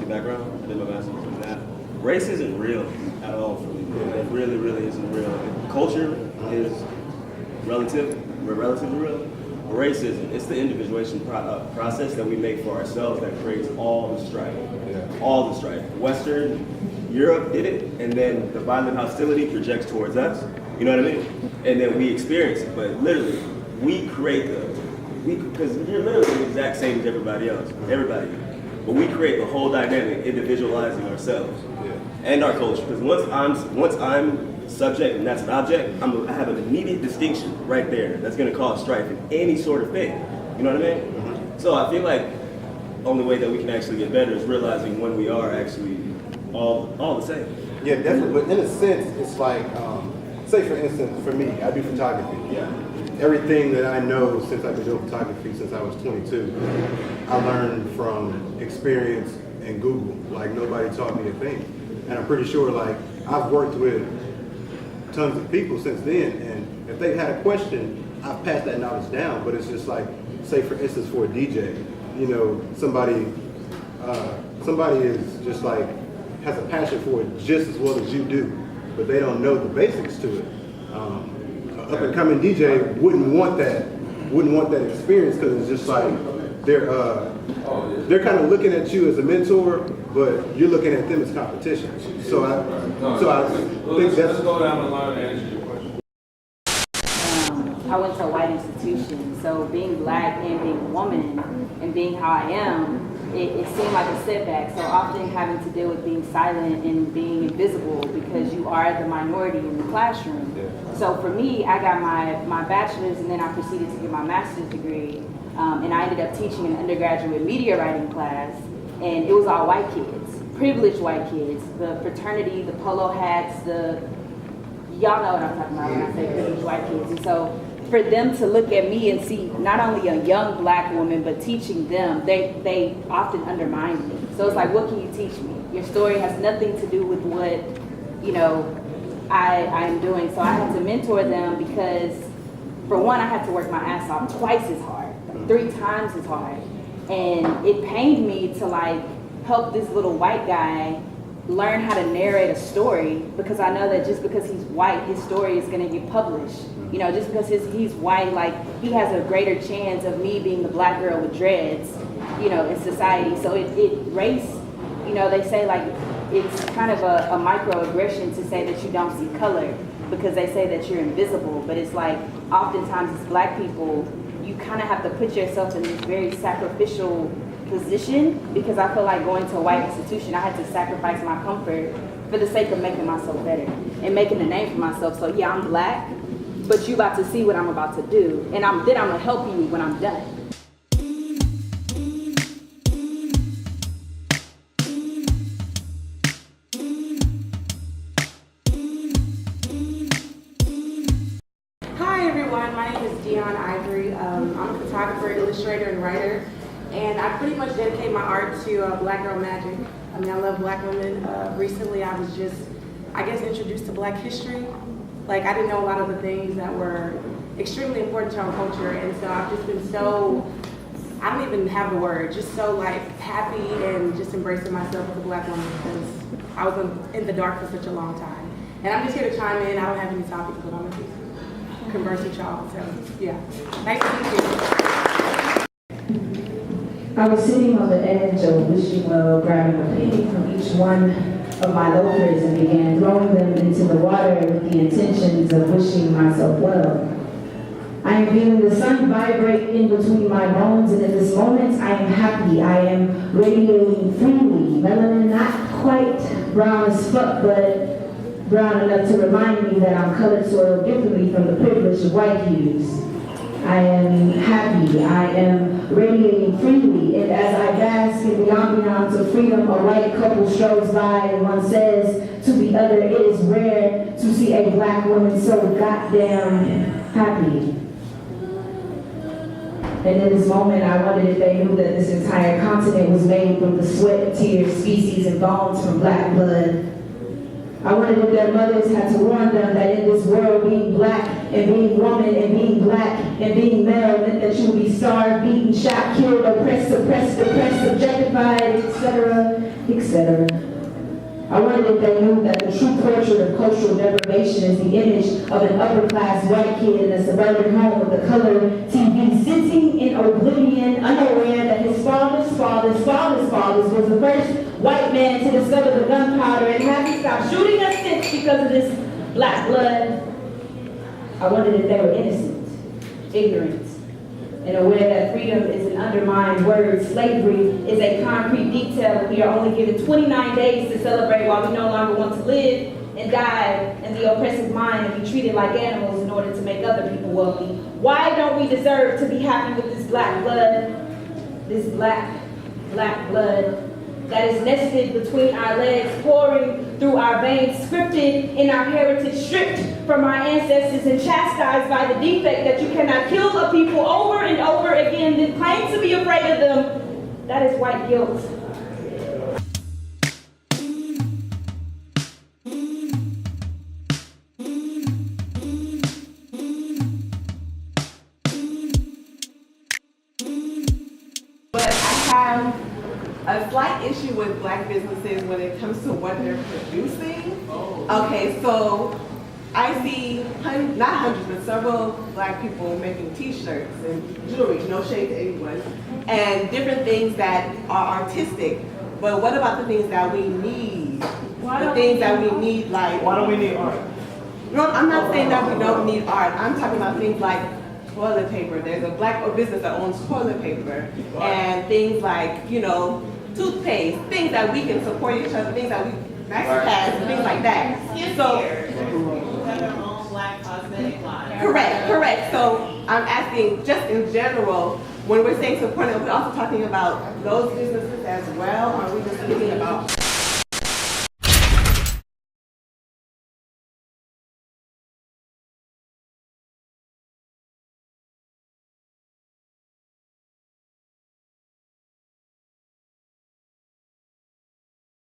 psychology background. I did my master's in that. Race isn't real at all for me. It really, really isn't real. Culture is relative. We're relatively real. Race isn't. It's the individuation process that we make for ourselves that creates all the strife. All the strife. Western Europe did it, and then the violent hostility projects towards us. You know what I mean? And then we experience it. But literally, we create because you're literally the exact same as everybody else. Everybody. But we create the whole dynamic, individualizing ourselves and our culture. Because once I'm subject and that's an object, I have an immediate distinction right there that's going to cause strife in any sort of thing. You know what I mean? So I feel like the only way that we can actually get better is realizing when we are actually all the same. Yeah, definitely. But in a sense, it's like, say for instance, for me, I do photography. Yeah. Everything that I know since I've been doing photography since I was 22, I learned from experience and Google. Like nobody taught me a thing. And I'm pretty sure like I've worked with tons of people since then, and if they've had a question, I've passed that knowledge down. But it's just like, say for instance, for a DJ, you know, somebody is just like has a passion for it just as well as you do, but they don't know the basics to it. Up and coming DJ wouldn't want that experience because it's just like they're kind of looking at you as a mentor, but you're looking at them as competition. So I think let's go down the line and answer your question. I went to a white institution, so being black and being a woman and being how I am, it seemed like a setback. So often having to deal with being silent and being invisible because you are the minority in the classroom. Yeah. So for me, I got my bachelor's and then I proceeded to get my master's degree. And I ended up teaching an undergraduate media writing class, and it was all white kids, privileged white kids, the fraternity, the polo hats, y'all know what I'm talking about when I say privileged white kids. And so for them to look at me and see not only a young black woman, but teaching them, they often undermine me. So it's like, what can you teach me? Your story has nothing to do with what, you know, I am doing. So I had to mentor them because, for one, I had to work my ass off twice as hard, like 3 times as hard. And it pained me to like help this little white guy learn how to narrate a story, because I know that just because he's white, his story is gonna get published. You know, just because he's white, like he has a greater chance of me being the black girl with dreads, you know, in society. So race, you know, they say like it's kind of a microaggression to say that you don't see color because they say that you're invisible. But it's like oftentimes as black people, you kind of have to put yourself in this very sacrificial position, because I feel like going to a white institution, I had to sacrifice my comfort for the sake of making myself better and making a name for myself. So yeah, I'm black, but you about to see what I'm about to do, and then I'm gonna help you when I'm done. Hi everyone, my name is Dion Ivory. I'm a photographer, illustrator, and writer. And I pretty much dedicate my art to Black Girl Magic. I mean, I love black women. Recently, I was just, I guess, introduced to black history. Like, I didn't know a lot of the things that were extremely important to our culture. And so I've just been so, I don't even have the word, just so like happy and just embracing myself as a black woman, because I was in the dark for such a long time. And I'm just here to chime in. I don't have any topics, but I'm going to converse with y'all. So, yeah. Nice to meet you. I was sitting on the edge of wishing well, grabbing a penny from each one of my loafers and began throwing them into the water with the intentions of wishing myself well. I am feeling the sun vibrate in between my bones, and in this moment I am happy. I am radiating freely, melanin not quite brown as fuck, but brown enough to remind me that I'm colored soiled differently from the privilege of white hues. I am happy, I am radiating freely, and as I bask in the ambiance of freedom, a white couple strolls by and one says to the other, it is rare to see a black woman so goddamn happy. And in this moment, I wondered if they knew that this entire continent was made from the sweat, tears, feces, and bones from black blood. I wondered if their mothers had to warn them that in this world, being black and being woman and being black and being male meant that you would be starved, beaten, shot, killed, oppressed, suppressed, depressed, objectified, etc., etc. I wondered if they knew that the true portrait of cultural deprivation is the image of an upper-class white kid in a suburban home with a color TV sitting in oblivion, unaware that his father's was the first white man to discover the gunpowder and hasn't stopped shooting us since because of this black blood. I wondered if they were innocent, ignorant, and aware that freedom is an undermined word. Slavery is a concrete detail, and we are only given 29 days to celebrate while we no longer want to live and die in the oppressive mind and be treated like animals in order to make other people wealthy. Why don't we deserve to be happy with this black blood? This black blood that is nested between our legs, pouring through our veins, scripted in our heritage, stripped from our ancestors and chastised by the defect that you cannot kill a people over and over again, then claim to be afraid of them. That is white guilt. But I have a slight issue with black businesses when it comes to what they're producing. Okay, so I see not hundreds, but several black people making t-shirts and jewelry, no shade to anyone, and different things that are artistic. But what about the things that we need? The things that we need, like... Why don't we need art? No, I'm not saying that we don't need art. I'm talking about things like toilet paper. There's a black business that owns toilet paper, and things like, you know, toothpaste, things that we can support each other, things that we pads, things like that. So, correct. So I'm asking, just in general, when we're saying support, are we also talking about those businesses as well? Or are we just thinking about